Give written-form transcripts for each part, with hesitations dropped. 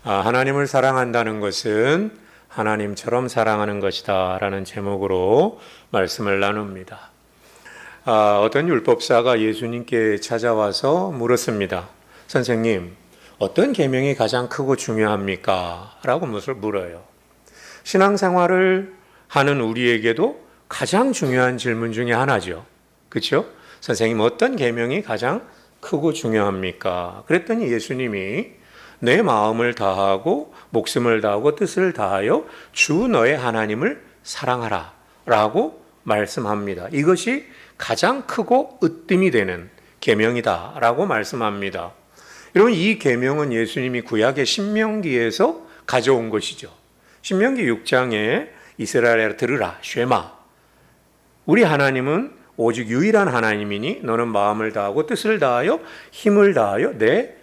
하나님을 사랑한다는 것은 하나님처럼 사랑하는 것이다 라는 제목으로 말씀을 나눕니다. 어떤 율법사가 예수님께 찾아와서 물었습니다. 선생님, 어떤 계명이 가장 크고 중요합니까? 라고 물어요. 신앙생활을 하는 우리에게도 가장 중요한 질문 중에 하나죠. 그렇죠? 선생님, 어떤 계명이 가장 크고 중요합니까? 그랬더니 예수님이 내 마음을 다하고 목숨을 다하고 뜻을 다하여 주 너의 하나님을 사랑하라 라고 말씀합니다. 이것이 가장 크고 으뜸이 되는 계명이다 라고 말씀합니다. 여러분, 이 계명은 예수님이 구약의 신명기에서 가져온 것이죠. 신명기 6장에 이스라엘아 들으라 쉐마, 우리 하나님은 오직 유일한 하나님이니 너는 마음을 다하고 뜻을 다하여 힘을 다하여 내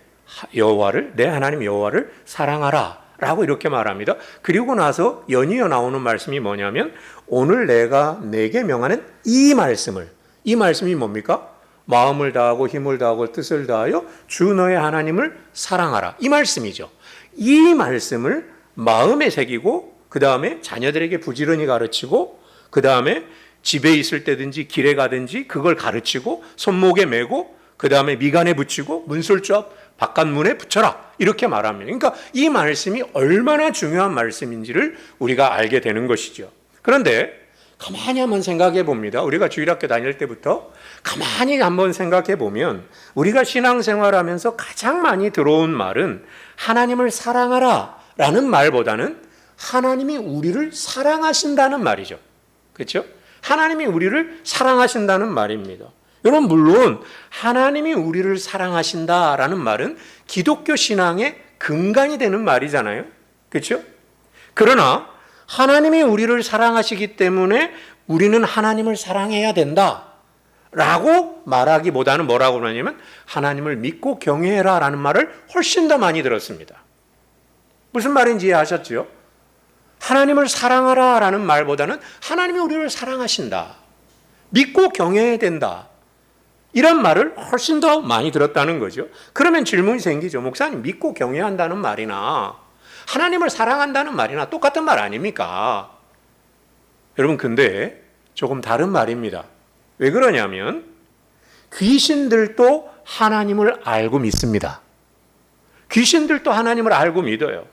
하나님 여호와를 사랑하라 라고 이렇게 말합니다. 그리고 나서 연이어 나오는 말씀이 뭐냐면 오늘 내가 내게 명하는 이 말씀이 뭡니까? 마음을 다하고 힘을 다하고 뜻을 다하여 주 너의 하나님을 사랑하라, 이 말씀이죠. 이 말씀을 마음에 새기고 그 다음에 자녀들에게 부지런히 가르치고 그 다음에 집에 있을 때든지 길에 가든지 그걸 가르치고 손목에 메고 그 다음에 미간에 붙이고 문설주 앞 바깥문에 붙여라 이렇게 말합니다. 그러니까 이 말씀이 얼마나 중요한 말씀인지를 우리가 알게 되는 것이죠. 그런데 가만히 한번 생각해 봅니다. 우리가 주일학교 다닐 때부터 가만히 한번 생각해 보면 우리가 신앙생활하면서 가장 많이 들어온 말은 하나님을 사랑하라 라는 말보다는 하나님이 우리를 사랑하신다는 말이죠. 그렇죠? 하나님이 우리를 사랑하신다는 말입니다. 여러분, 물론 하나님이 우리를 사랑하신다라는 말은 기독교 신앙의 근간이 되는 말이잖아요. 그렇죠? 그러나 하나님이 우리를 사랑하시기 때문에 우리는 하나님을 사랑해야 된다라고 말하기보다는 뭐라고 하냐면 하나님을 믿고 경외해라라는 말을 훨씬 더 많이 들었습니다. 무슨 말인지 이해하셨죠? 하나님을 사랑하라라는 말보다는 하나님이 우리를 사랑하신다, 믿고 경외해야 된다, 이런 말을 훨씬 더 많이 들었다는 거죠. 그러면 질문이 생기죠. 목사님, 믿고 경외한다는 말이나 하나님을 사랑한다는 말이나 똑같은 말 아닙니까? 여러분, 근데 조금 다른 말입니다. 왜 그러냐면 귀신들도 하나님을 알고 믿습니다. 귀신들도 하나님을 알고 믿어요.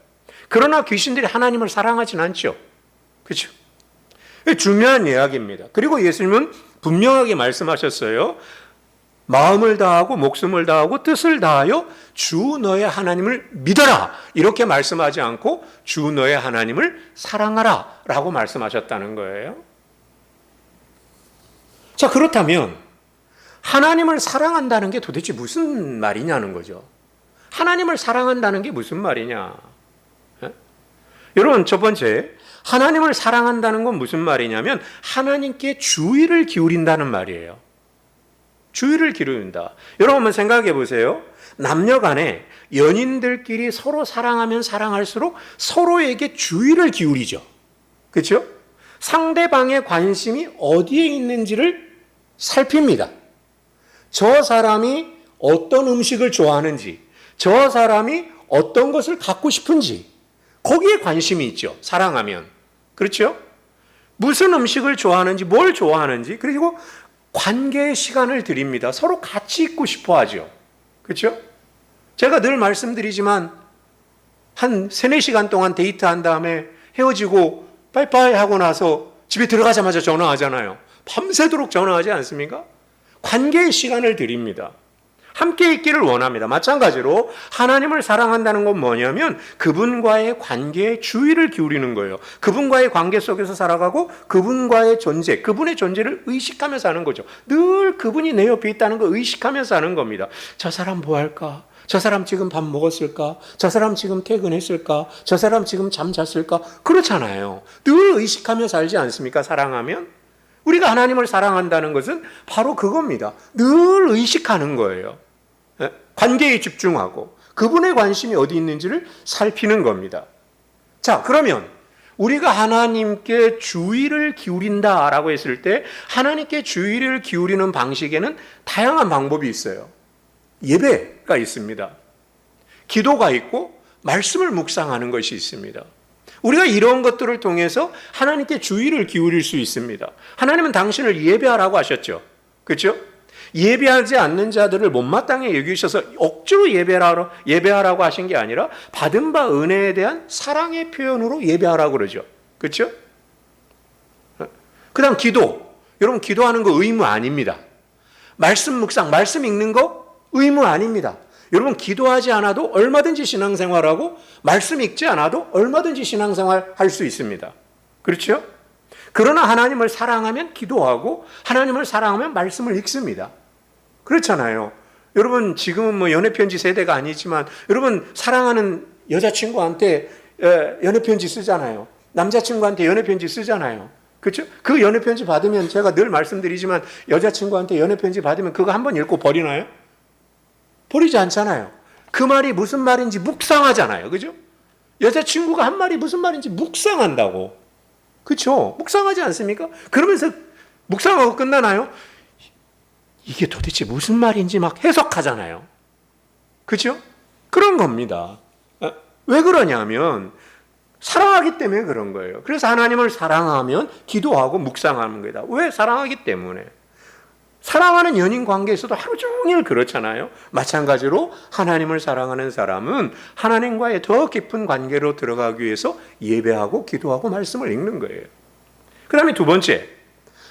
그러나 귀신들이 하나님을 사랑하진 않죠. 그렇죠? 중요한 이야기입니다. 그리고 예수님은 분명하게 말씀하셨어요. 마음을 다하고 목숨을 다하고 뜻을 다하여 주 너의 하나님을 믿어라 이렇게 말씀하지 않고 주 너의 하나님을 사랑하라 라고 말씀하셨다는 거예요. 자, 그렇다면 하나님을 사랑한다는 게 도대체 무슨 말이냐는 거죠. 하나님을 사랑한다는 게 무슨 말이냐. 여러분, 첫 번째, 하나님을 사랑한다는 건 무슨 말이냐면 하나님께 주의를 기울인다는 말이에요. 주의를 기울인다. 여러분, 한번 생각해 보세요. 남녀 간에 연인들끼리 서로 사랑하면 사랑할수록 서로에게 주의를 기울이죠. 그렇죠? 상대방의 관심이 어디에 있는지를 살핍니다. 저 사람이 어떤 음식을 좋아하는지, 저 사람이 어떤 것을 갖고 싶은지 거기에 관심이 있죠. 사랑하면. 그렇죠? 무슨 음식을 좋아하는지, 뭘 좋아하는지, 그리고 관계의 시간을 드립니다. 서로 같이 있고 싶어 하죠. 그렇죠? 제가 늘 말씀드리지만 한 3-4시간 동안 데이트한 다음에 헤어지고 빠이빠이 하고 나서 집에 들어가자마자 전화하잖아요. 밤새도록 전화하지 않습니까? 관계의 시간을 드립니다. 함께 있기를 원합니다. 마찬가지로 하나님을 사랑한다는 건 뭐냐면 그분과의 관계에 주의를 기울이는 거예요. 그분과의 관계 속에서 살아가고 그분과의 존재, 그분의 존재를 의식하며 사는 거죠. 늘 그분이 내 옆에 있다는 걸 의식하며 사는 겁니다. 저 사람 뭐 할까? 저 사람 지금 밥 먹었을까? 저 사람 지금 퇴근했을까? 저 사람 지금 잠 잤을까? 그렇잖아요. 늘 의식하며 살지 않습니까? 사랑하면? 우리가 하나님을 사랑한다는 것은 바로 그겁니다. 늘 의식하는 거예요. 관계에 집중하고 그분의 관심이 어디 있는지를 살피는 겁니다. 자, 그러면 우리가 하나님께 주의를 기울인다라고 했을 때 하나님께 주의를 기울이는 방식에는 다양한 방법이 있어요. 예배가 있습니다. 기도가 있고 말씀을 묵상하는 것이 있습니다. 우리가 이런 것들을 통해서 하나님께 주의를 기울일 수 있습니다. 하나님은 당신을 예배하라고 하셨죠. 그렇죠? 예배하지 않는 자들을 못마땅히 여기셔서 억지로 예배하라고 하신 게 아니라 받은 바 은혜에 대한 사랑의 표현으로 예배하라고 그러죠. 그렇죠? 그 다음 기도. 여러분 기도하는 거 의무 아닙니다. 말씀 묵상, 말씀 읽는 거 의무 아닙니다. 여러분 기도하지 않아도 얼마든지 신앙생활하고 말씀 읽지 않아도 얼마든지 신앙생활 할 수 있습니다. 그렇죠? 그러나 하나님을 사랑하면 기도하고 하나님을 사랑하면 말씀을 읽습니다. 그렇잖아요. 여러분 지금은 뭐 연애편지 세대가 아니지만 여러분 사랑하는 여자친구한테 연애편지 쓰잖아요. 남자친구한테 연애편지 쓰잖아요. 그렇죠? 그 연애편지 받으면 제가 늘 말씀드리지만 여자친구한테 연애편지 받으면 그거 한번 읽고 버리나요? 버리지 않잖아요. 그 말이 무슨 말인지 묵상하잖아요. 그죠? 여자친구가 한 말이 무슨 말인지 묵상한다고. 그렇죠? 묵상하지 않습니까? 그러면서 묵상하고 끝나나요? 이게 도대체 무슨 말인지 막 해석하잖아요. 그렇죠? 그런 겁니다. 왜 그러냐면 사랑하기 때문에 그런 거예요. 그래서 하나님을 사랑하면 기도하고 묵상하는 거다. 왜? 사랑하기 때문에. 사랑하는 연인 관계에서도 하루 종일 그렇잖아요. 마찬가지로 하나님을 사랑하는 사람은 하나님과의 더 깊은 관계로 들어가기 위해서 예배하고 기도하고 말씀을 읽는 거예요. 그 다음에 두 번째,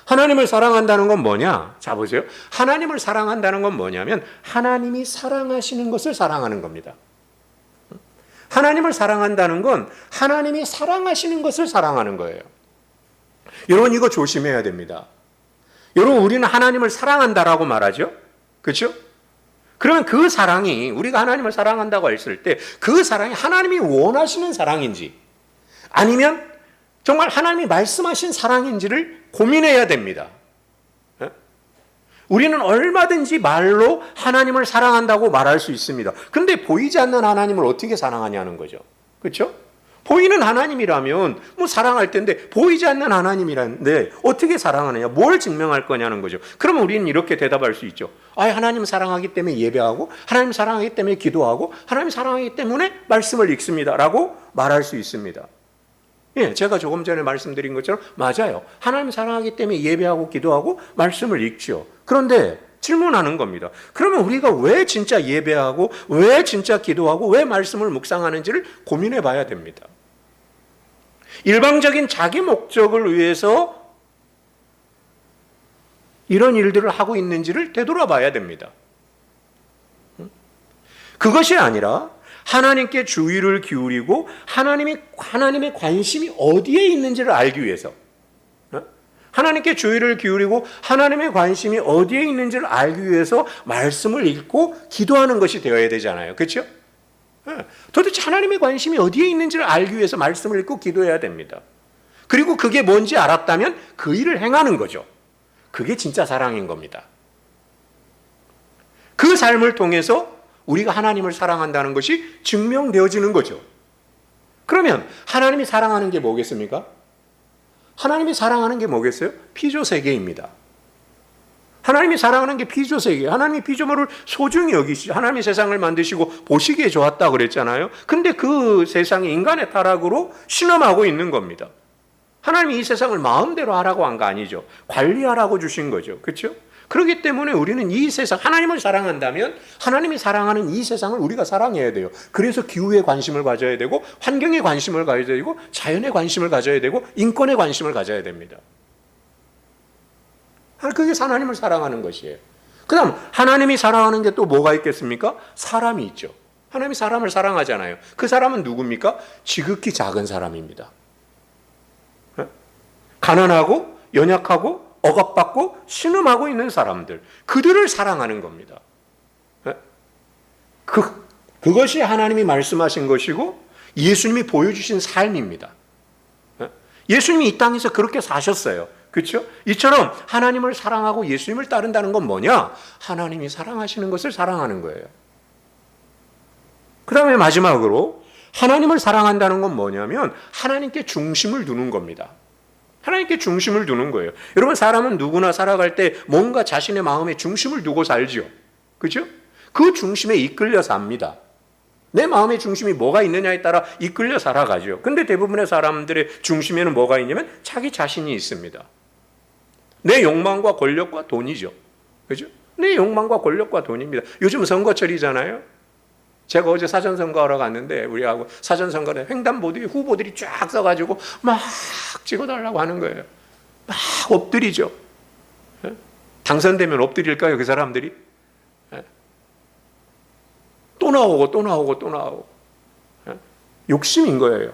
하나님을 사랑한다는 건 뭐냐? 자 보세요. 하나님을 사랑한다는 건 뭐냐면 하나님이 사랑하시는 것을 사랑하는 겁니다. 하나님을 사랑한다는 건 하나님이 사랑하시는 것을 사랑하는 거예요. 여러분 이거 조심해야 됩니다. 여러분 우리는 하나님을 사랑한다라고 말하죠. 그렇죠? 그러면 그 사랑이 우리가 하나님을 사랑한다고 했을 때 그 사랑이 하나님이 원하시는 사랑인지 아니면 정말 하나님이 말씀하신 사랑인지를 고민해야 됩니다. 우리는 얼마든지 말로 하나님을 사랑한다고 말할 수 있습니다. 그런데 보이지 않는 하나님을 어떻게 사랑하냐는 거죠. 그렇죠? 보이는 하나님이라면 뭐 사랑할 텐데 보이지 않는 하나님이라는데 어떻게 사랑하느냐, 뭘 증명할 거냐는 거죠. 그러면 우리는 이렇게 대답할 수 있죠. 하나님 사랑하기 때문에 예배하고 하나님 사랑하기 때문에 기도하고 하나님 사랑하기 때문에 말씀을 읽습니다 라고 말할 수 있습니다. 예, 제가 조금 전에 말씀드린 것처럼 맞아요. 하나님 사랑하기 때문에 예배하고 기도하고 말씀을 읽죠. 그런데 질문하는 겁니다. 그러면 우리가 왜 진짜 예배하고 왜 진짜 기도하고 왜 말씀을 묵상하는지를 고민해 봐야 됩니다. 일방적인 자기 목적을 위해서 이런 일들을 하고 있는지를 되돌아봐야 됩니다. 그것이 아니라 하나님께 주의를 기울이고 하나님의 관심이 어디에 있는지를 알기 위해서 하나님께 주의를 기울이고 하나님의 관심이 어디에 있는지를 알기 위해서 말씀을 읽고 기도하는 것이 되어야 되잖아요. 그렇죠? 도대체 하나님의 관심이 어디에 있는지를 알기 위해서 말씀을 읽고 기도해야 됩니다. 그리고 그게 뭔지 알았다면 그 일을 행하는 거죠. 그게 진짜 사랑인 겁니다. 그 삶을 통해서 우리가 하나님을 사랑한다는 것이 증명되어지는 거죠. 그러면 하나님이 사랑하는 게 뭐겠습니까? 하나님이 사랑하는 게 뭐겠어요? 피조세계입니다. 하나님이 사랑하는 게 피조세계. 하나님이 피조물을 소중히 여기시죠. 하나님이 세상을 만드시고 보시기에 좋았다 그랬잖아요. 근데 그 세상이 인간의 타락으로 신음하고 있는 겁니다. 하나님이 이 세상을 마음대로 하라고 한 거 아니죠. 관리하라고 주신 거죠. 그렇죠? 그렇기 때문에 우리는 이 세상, 하나님을 사랑한다면 하나님이 사랑하는 이 세상을 우리가 사랑해야 돼요. 그래서 기후에 관심을 가져야 되고 환경에 관심을 가져야 되고 자연에 관심을 가져야 되고 인권에 관심을 가져야 됩니다. 그게 하나님을 사랑하는 것이에요. 그 다음 하나님이 사랑하는 게 또 뭐가 있겠습니까? 사람이 있죠. 하나님이 사람을 사랑하잖아요. 그 사람은 누굽니까? 지극히 작은 사람입니다. 가난하고 연약하고 억압받고 신음하고 있는 사람들, 그들을 사랑하는 겁니다. 그것이 하나님이 말씀하신 것이고 예수님이 보여주신 삶입니다. 예수님이 이 땅에서 그렇게 사셨어요. 그렇죠? 이처럼 하나님을 사랑하고 예수님을 따른다는 건 뭐냐? 하나님이 사랑하시는 것을 사랑하는 거예요. 그 다음에 마지막으로 하나님을 사랑한다는 건 뭐냐면 하나님께 중심을 두는 겁니다. 하나님께 중심을 두는 거예요. 여러분 사람은 누구나 살아갈 때 뭔가 자신의 마음에 중심을 두고 살죠. 그렇죠? 그 중심에 이끌려 삽니다. 내 마음의 중심이 뭐가 있느냐에 따라 이끌려 살아가죠. 근데 대부분의 사람들의 중심에는 뭐가 있냐면 자기 자신이 있습니다. 내 욕망과 권력과 돈이죠. 그죠? 내 욕망과 권력과 돈입니다. 요즘 선거철이잖아요. 제가 어제 사전선거하러 갔는데 우리하고 사전선거에 횡단보도에 후보들이 쫙 써가지고 막 찍어달라고 하는 거예요. 막 엎드리죠. 당선되면 엎드릴까요, 그 사람들이? 또 나오고. 욕심인 거예요.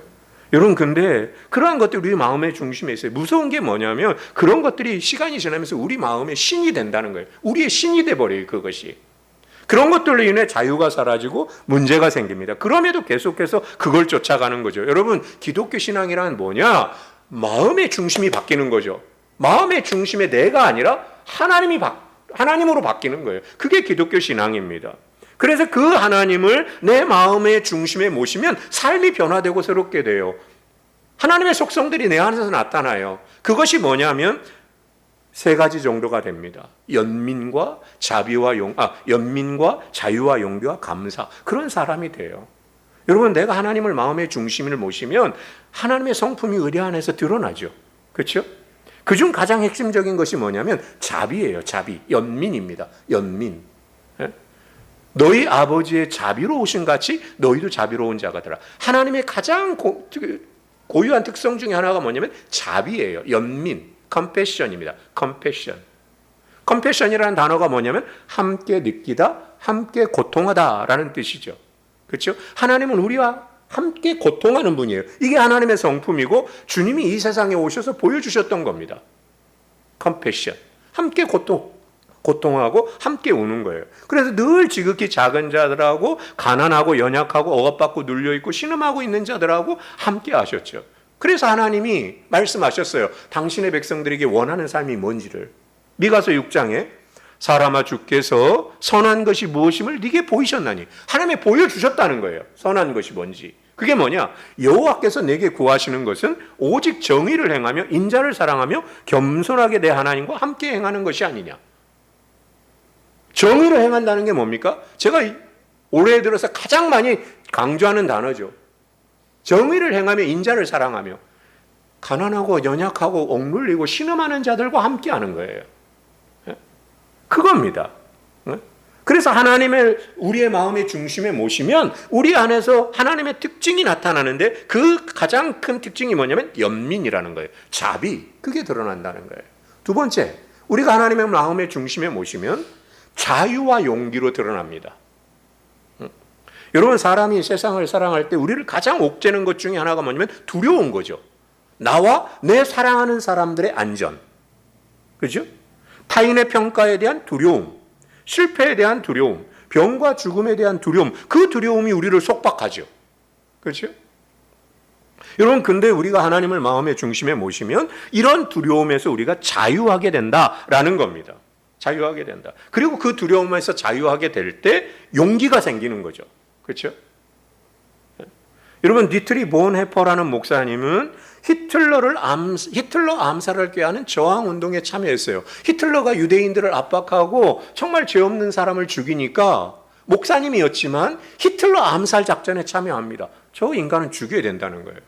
여러분, 근데 그러한 것들이 우리 마음의 중심에 있어요. 무서운 게 뭐냐면 그런 것들이 시간이 지나면서 우리 마음의 신이 된다는 거예요. 우리의 신이 돼버려요, 그것이. 그런 것들로 인해 자유가 사라지고 문제가 생깁니다. 그럼에도 계속해서 그걸 쫓아가는 거죠. 여러분, 기독교 신앙이란 뭐냐? 마음의 중심이 바뀌는 거죠. 마음의 중심에 내가 아니라 하나님으로 바뀌는 거예요. 그게 기독교 신앙입니다. 그래서 그 하나님을 내 마음의 중심에 모시면 삶이 변화되고 새롭게 돼요. 하나님의 속성들이 내 안에서 나타나요. 그것이 뭐냐면 세 가지 정도가 됩니다. 연민과 자유와 용기와 감사. 그런 사람이 돼요. 여러분, 내가 하나님을 마음의 중심을 모시면 하나님의 성품이 우리 안에서 드러나죠. 그렇죠? 그중 가장 핵심적인 것이 뭐냐면 자비예요. 자비. 연민입니다. 연민. 너희 아버지의 자비로우신 같이 너희도 자비로운 자가 되라. 하나님의 가장 고유한 특성 중에 하나가 뭐냐면 자비예요. 연민, 컴패션입니다. 컴패션이라는 단어가 뭐냐면 함께 느끼다, 함께 고통하다라는 뜻이죠. 그렇죠? 하나님은 우리와 함께 고통하는 분이에요. 이게 하나님의 성품이고 주님이 이 세상에 오셔서 보여주셨던 겁니다. 컴패션. 함께 고통하고 함께 우는 거예요. 그래서 늘 지극히 작은 자들하고 가난하고 연약하고 억압받고 눌려있고 신음하고 있는 자들하고 함께 하셨죠. 그래서 하나님이 말씀하셨어요. 당신의 백성들에게 원하는 삶이 뭔지를. 미가서 6장에 사람아 주께서 선한 것이 무엇임을 네게 보이셨나니. 하나님이 보여주셨다는 거예요. 선한 것이 뭔지. 그게 뭐냐? 여호와께서 내게 구하시는 것은 오직 정의를 행하며 인자를 사랑하며 겸손하게 내 하나님과 함께 행하는 것이 아니냐. 정의를 행한다는 게 뭡니까? 제가 올해 들어서 가장 많이 강조하는 단어죠. 정의를 행하며 인자를 사랑하며 가난하고 연약하고 억눌리고 신음하는 자들과 함께하는 거예요. 그겁니다. 그래서 하나님을 우리의 마음의 중심에 모시면 우리 안에서 하나님의 특징이 나타나는데 그 가장 큰 특징이 뭐냐면 연민이라는 거예요. 자비. 그게 드러난다는 거예요. 두 번째, 우리가 하나님의 마음의 중심에 모시면 자유와 용기로 드러납니다. 여러분, 사람이 세상을 사랑할 때 우리를 가장 옥죄는 것 중에 하나가 뭐냐면 두려운 거죠. 나와 내 사랑하는 사람들의 안전. 그죠? 타인의 평가에 대한 두려움, 실패에 대한 두려움, 병과 죽음에 대한 두려움, 그 두려움이 우리를 속박하죠. 그렇죠? 여러분, 근데 우리가 하나님을 마음의 중심에 모시면 이런 두려움에서 우리가 자유하게 된다라는 겁니다. 자유하게 된다. 그리고 그 두려움에서 자유하게 될 때 용기가 생기는 거죠. 그렇죠? 여러분, 디트리 본헤퍼라는 목사님은 히틀러 암살을 꾀하는 저항운동에 참여했어요. 히틀러가 유대인들을 압박하고 정말 죄 없는 사람을 죽이니까 목사님이었지만 히틀러 암살 작전에 참여합니다. 저 인간은 죽여야 된다는 거예요.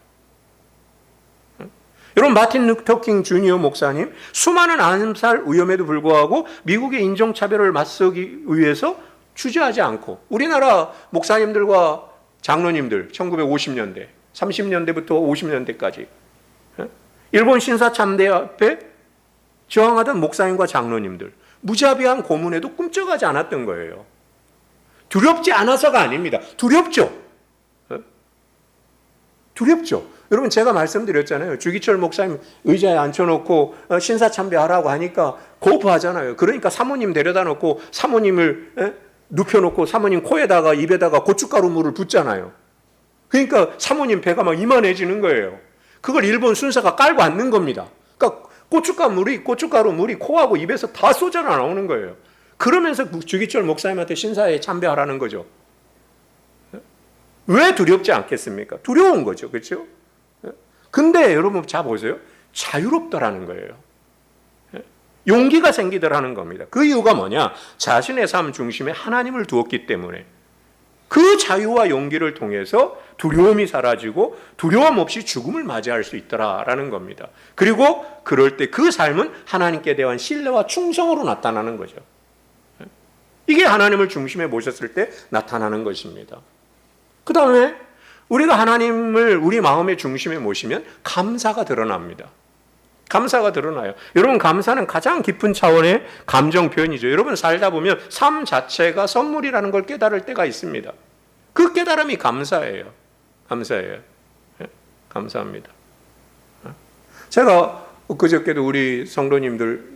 여러분, 마틴 루터 킹 주니어 목사님, 수많은 암살 위험에도 불구하고 미국의 인종차별을 맞서기 위해서 주저하지 않고 우리나라 목사님들과 장로님들 1950년대, 30년대부터 50년대까지 일본 신사참대 앞에 저항하던 목사님과 장로님들 무자비한 고문에도 꿈쩍하지 않았던 거예요. 두렵지 않아서가 아닙니다. 두렵죠. 두렵죠. 여러분, 제가 말씀드렸잖아요. 주기철 목사님 의자에 앉혀놓고 신사참배하라고 하니까 거부하잖아요. 그러니까 사모님 데려다 놓고 사모님을 눕혀놓고 사모님 코에다가 입에다가 고춧가루 물을 붓잖아요. 그러니까 사모님 배가 막 이만해지는 거예요. 그걸 일본 순사가 깔고 앉는 겁니다. 그러니까 고춧가루 물이 코하고 입에서 다 쏟아 나오는 거예요. 그러면서 주기철 목사님한테 신사에 참배하라는 거죠. 왜 두렵지 않겠습니까? 두려운 거죠. 그렇죠? 근데 여러분, 자 보세요. 자유롭더라는 거예요. 용기가 생기더라는 겁니다. 그 이유가 뭐냐? 자신의 삶 중심에 하나님을 두었기 때문에. 그 자유와 용기를 통해서 두려움이 사라지고 두려움 없이 죽음을 맞이할 수 있더라라는 겁니다. 그리고 그럴 때 그 삶은 하나님께 대한 신뢰와 충성으로 나타나는 거죠. 이게 하나님을 중심에 모셨을 때 나타나는 것입니다. 그 다음에 우리가 하나님을 우리 마음의 중심에 모시면 감사가 드러납니다. 감사가 드러나요. 여러분, 감사는 가장 깊은 차원의 감정 표현이죠. 여러분, 살다 보면 삶 자체가 선물이라는 걸 깨달을 때가 있습니다. 그 깨달음이 감사예요. 감사해요. 감사합니다. 제가 그저께도 우리 성도님들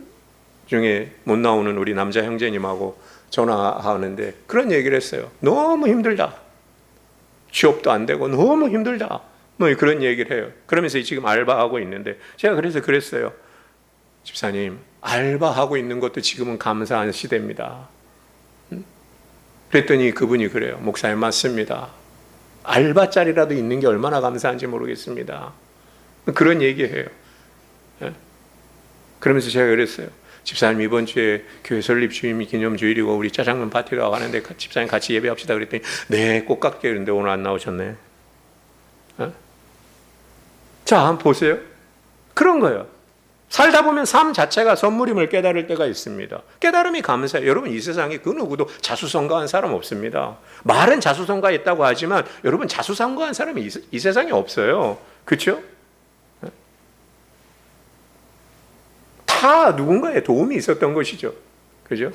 중에 못 나오는 우리 남자 형제님하고 전화하는데 그런 얘기를 했어요. 너무 힘들다. 취업도 안 되고 너무 힘들다. 뭐 그런 얘기를 해요. 그러면서 지금 알바하고 있는데 제가 그래서 그랬어요. 집사님, 알바하고 있는 것도 지금은 감사한 시대입니다. 그랬더니 그분이 그래요. 목사님, 맞습니다. 알바짜리라도 있는 게 얼마나 감사한지 모르겠습니다. 그런 얘기해요. 그러면서 제가 그랬어요. 집사님, 이번 주에 교회 설립 주임 기념주일이고 우리 짜장면 파티가 가는데 집사님 같이 예배합시다 그랬더니 네, 꼭 갈게요. 그런데 오늘 안 나오셨네. 자, 한번 보세요. 그런 거예요. 살다 보면 삶 자체가 선물임을 깨달을 때가 있습니다. 깨달음이 감사해요. 여러분, 이 세상에 그 누구도 자수성가한 사람 없습니다. 말은 자수성가했다고 하지만 여러분, 자수성가한 사람이 이 세상에 없어요. 그렇죠? 다 누군가의 도움이 있었던 것이죠. 그죠?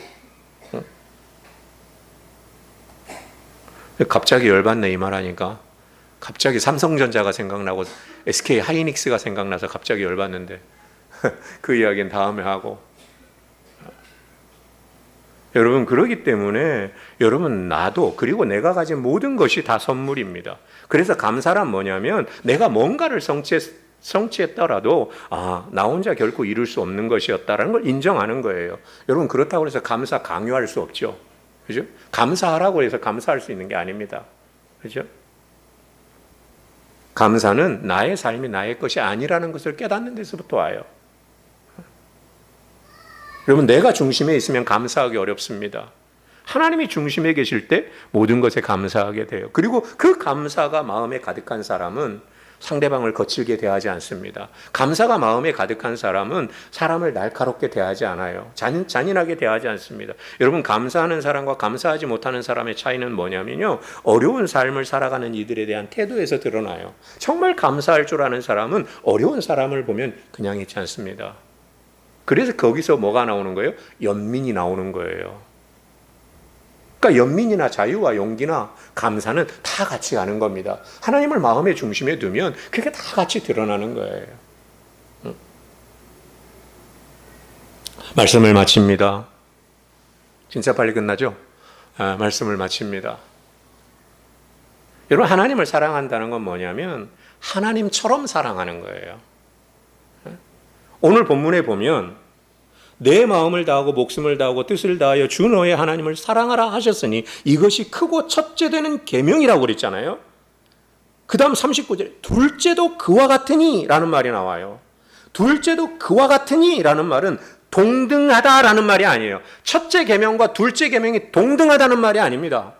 갑자기 열받네 이 말하니까. 갑자기 삼성전자가 생각나고 SK 하이닉스가 생각나서 갑자기 열받는데 그 이야기는 다음에 하고. 여러분, 그러기 때문에 여러분, 나도 그리고 내가 가진 모든 것이 다 선물입니다. 그래서 감사란 뭐냐면 내가 뭔가를 성취했더라도 나 혼자 결코 이룰 수 없는 것이었다라는 걸 인정하는 거예요. 여러분, 그렇다고 해서 감사 강요할 수 없죠. 그죠? 감사하라고 해서 감사할 수 있는 게 아닙니다. 그죠? 감사는 나의 삶이 나의 것이 아니라는 것을 깨닫는 데서부터 와요. 여러분, 내가 중심에 있으면 감사하기 어렵습니다. 하나님이 중심에 계실 때 모든 것에 감사하게 돼요. 그리고 그 감사가 마음에 가득한 사람은 상대방을 거칠게 대하지 않습니다. 감사가 마음에 가득한 사람은 사람을 날카롭게 대하지 않아요. 잔인하게 대하지 않습니다. 여러분, 감사하는 사람과 감사하지 못하는 사람의 차이는 뭐냐면요, 어려운 삶을 살아가는 이들에 대한 태도에서 드러나요. 정말 감사할 줄 아는 사람은 어려운 사람을 보면 그냥 있지 않습니다. 그래서 거기서 뭐가 나오는 거예요? 연민이 나오는 거예요. 그러니까 연민이나 자유와 용기나 감사는 다 같이 가는 겁니다. 하나님을 마음의 중심에 두면 그게 다 같이 드러나는 거예요. 말씀을 마칩니다. 진짜 빨리 끝나죠? 말씀을 마칩니다. 여러분, 하나님을 사랑한다는 건 뭐냐면 하나님처럼 사랑하는 거예요. 오늘 본문에 보면 내 마음을 다하고 목숨을 다하고 뜻을 다하여 주 너의 하나님을 사랑하라 하셨으니 이것이 크고 첫째 되는 계명이라고 그랬잖아요. 그 다음 39절에 둘째도 그와 같으니 라는 말이 나와요. 둘째도 그와 같으니 라는 말은 동등하다라는 말이 아니에요. 첫째 계명과 둘째 계명이 동등하다는 말이 아닙니다.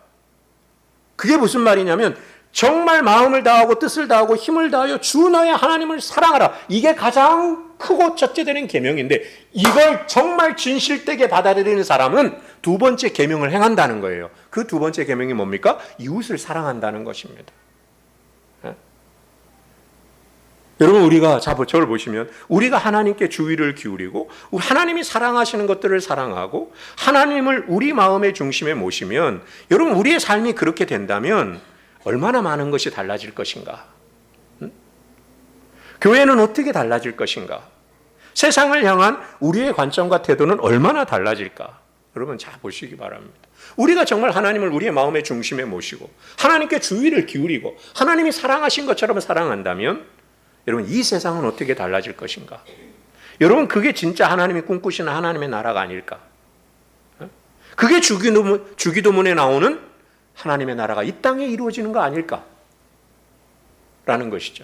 그게 무슨 말이냐면 정말 마음을 다하고 뜻을 다하고 힘을 다하여 주 너의 하나님을 사랑하라. 이게 가장 크고 첫째 되는 계명인데 이걸 정말 진실되게 받아들이는 사람은 두 번째 계명을 행한다는 거예요. 그 두 번째 계명이 뭡니까? 이웃을 사랑한다는 것입니다. 여러분, 우리가 저를 보시면 우리가 하나님께 주의를 기울이고 하나님이 사랑하시는 것들을 사랑하고 하나님을 우리 마음의 중심에 모시면 여러분, 우리의 삶이 그렇게 된다면 얼마나 많은 것이 달라질 것인가? 교회는 어떻게 달라질 것인가? 세상을 향한 우리의 관점과 태도는 얼마나 달라질까? 여러분, 잘 보시기 바랍니다. 우리가 정말 하나님을 우리의 마음의 중심에 모시고 하나님께 주의를 기울이고 하나님이 사랑하신 것처럼 사랑한다면 여러분, 이 세상은 어떻게 달라질 것인가? 여러분, 그게 진짜 하나님이 꿈꾸시는 하나님의 나라가 아닐까? 그게 주기도문에 나오는 하나님의 나라가 이 땅에 이루어지는 거 아닐까? 라는 것이죠.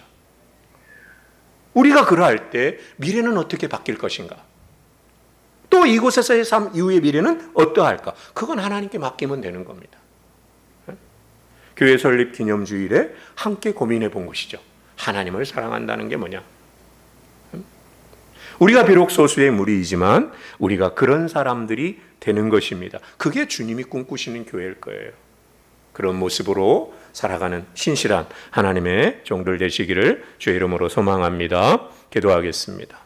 우리가 그러할 때 미래는 어떻게 바뀔 것인가? 또 이곳에서의 삶 이후의 미래는 어떠할까? 그건 하나님께 맡기면 되는 겁니다. 교회 설립 기념주일에 함께 고민해 본 것이죠. 하나님을 사랑한다는 게 뭐냐? 우리가 비록 소수의 무리이지만 우리가 그런 사람들이 되는 것입니다. 그게 주님이 꿈꾸시는 교회일 거예요. 그런 모습으로 살아가는 신실한 하나님의 종들 되시기를 주의 이름으로 소망합니다. 기도하겠습니다.